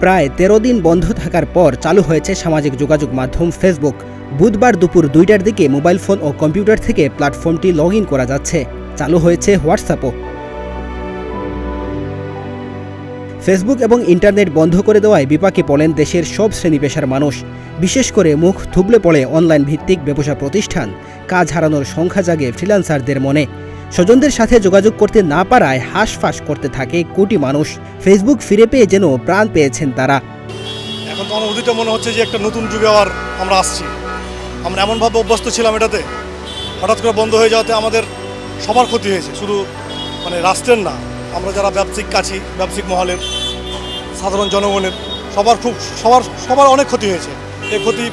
প্রায় ১৩ দিন বন্ধ থাকার পর চালু হয়েছে সামাজিক যোগাযোগ মাধ্যম ফেসবুক। বুধবার দুপুর ২টার দিকে মোবাইল ফোন ও কম্পিউটার থেকে প্ল্যাটফর্মটি লগ ইন করা যাচ্ছে। চালু হয়েছে হোয়াটসঅ্যাপও। ফেসবুক এবং ইন্টারনেট বন্ধ করে দেওয়ায় বিপাকে পড়েন দেশের সব শ্রেণী পেশার মানুষ। বিশেষ করে মুখ থুবলে পড়ে অনলাইন ভিত্তিক ব্যবসা প্রতিষ্ঠান। কাজ হারানোর সংখ্যা জাগে ফ্রিল্যান্সারদের মনে। স্বজনদের সাথে যোগাযোগ করতে না পারায় হাঁসফাঁস করতে থাকে কোটি মানুষ। ফেসবুক ফিরে পেয়ে যেন প্রাণ পেয়েছেন তারা। এখন তো অনুভূতিটা মনে হচ্ছে যে একটা নতুন যুগে আবার আমরা আসছি। আমরা এমনভাবে অভ্যস্ত ছিলাম এটাতে, হঠাৎ করে বন্ধ হয়ে যাওয়াতে আমাদের সবার ক্ষতি হয়েছে, শুধু রাষ্ট্রের না, আমরা যারা ব্যবসায়িক মহলের, সাধারণ জনগণের সবার অনেক ক্ষতি হয়েছে। এই ক্ষতি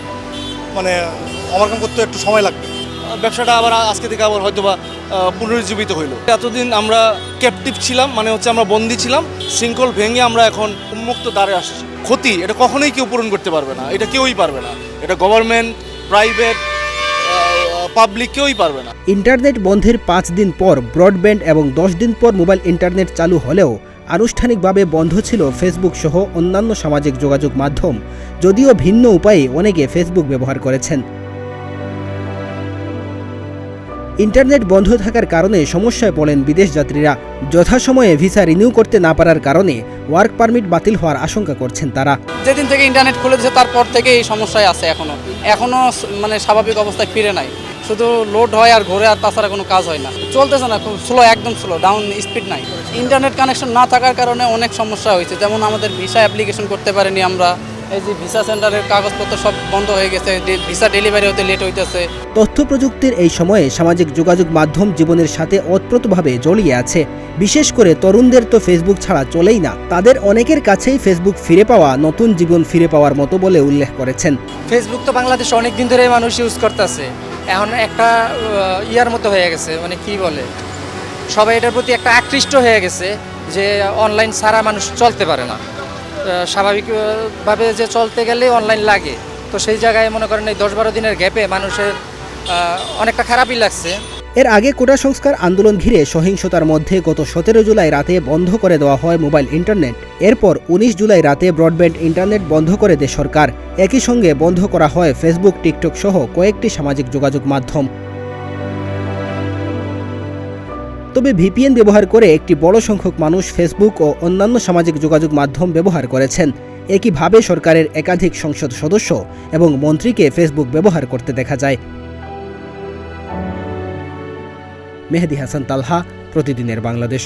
ওভারকাম করতে একটু সময় লাগবে। ব্যবসাটা আবার আজকে থেকে আবার হয়তো বা পুনরুজ্জীবিত হইল। এতদিন আমরা ক্যাপটিভ ছিলাম, আমরা বন্দী ছিলাম, শৃঙ্খল ভেঙে আমরা এখন উন্মুক্ত দ্বারে আসছি। ক্ষতি এটা কখনোই কেউ পূরণ করতে পারবে না, এটা কেউই পারবে না, এটা গভর্নমেন্ট, প্রাইভেট, পাবলিক কেউই পারবে না। ইন্টারনেট বন্ধের ৫ দিন পর ব্রডব্যান্ড এবং ১০ দিন পর মোবাইল ইন্টারনেট চালু হলেও আনুষ্ঠানিকভাবে বন্ধ ছিল ফেসবুক সহ অন্যান্য সামাজিক যোগাযোগ মাধ্যম। যদিও ভিন্ন উপায়ে অনেকে ফেসবুক ব্যবহার করেছেন। ইন্টারনেট বন্ধ থাকার কারণে সমস্যায় পড়েন বিদেশ যাত্রীরা। যথাসময়ে ভিসা রিনিউ করতে না পারার কারণে ওয়ার্ক পারমিট বাতিল হওয়ার আশঙ্কা করছেন তারা। যেদিন থেকে ইন্টারনেট খুলে দিয়েছে তারপর থেকে এই সমস্যায় আছে। এখনো স্বাভাবিক অবস্থায় ফিরে নাই, শুধু লোড হয় আর ঘোরে, আর তাছাড়া কোনো কাজ হয় না। চলতেছে না, খুব স্লো, একদম স্লো, ডাউন স্পিড নাই। ইন্টারনেট কানেকশন না থাকার কারণে অনেক সমস্যা হয়েছে। যেমন আমাদের ভিসা অ্যাপ্লিকেশন করতে পারিনি আমরা, এই যে ভিসা সেন্টারের কাগজপত্র সব বন্ধ হয়ে গেছে, ভিসা ডেলিভারি হতে লেট হইতেছে। তথ্য প্রযুক্তির এই সময়ে সামাজিক যোগাযোগ মাধ্যম জীবনের সাথে ওতপ্রোতভাবে জড়িয়ে আছে। বিশেষ করে তরুণদের তো ফেসবুক ছাড়া চলেই না। তাদের অনেকের কাছেই ফেসবুক ফিরে পাওয়া নতুন জীবন ফিরে পাওয়ার মতো বলে উল্লেখ করেছেন। ফেসবুক তো বাংলাদেশে অনেক দিন ধরে মানুষ ইউজ করতেছে, এখন একটা ইয়ার মতো হয়ে গেছে, কি বলে, সবাই এটার প্রতি একটা আকৃষ্ট হয়ে গেছে যে অনলাইন ছাড়া মানুষ চলতে পারে না। স্বাভাবিকভাবে যে চলতে গেলে অনলাইন লাগে, তো সেই জায়গায় মনে করেন এই ১০-১২ দিনের গ্যাপে মানুষের অনেকটা খারাপই লাগছে। এর আগে কোটা সংস্কার আন্দোলন ঘিরে সহিংসতার মধ্যে গত ১৭ জুলাই রাতে বন্ধ করে দেওয়া হয় মোবাইল ইন্টারনেট। এরপর ১৯ জুলাই রাতে ব্রডব্যান্ড ইন্টারনেট বন্ধ করে দেয় সরকার। একই সঙ্গে বন্ধ করা হয় ফেসবুক, টিকটক সহ কয়েকটি সামাজিক যোগাযোগ মাধ্যম। তবে ভিপিএন ব্যবহার করে একটি বড় সংখ্যক মানুষ ফেসবুক ও অন্যান্য সামাজিক যোগাযোগ মাধ্যম ব্যবহার করেছেন। একইভাবে সরকারের একাধিক সংসদ সদস্য এবং মন্ত্রীকে ফেসবুক ব্যবহার করতে দেখা যায়। মেহেদী হাসান তালহা, প্রতিদিনের বাংলাদেশ।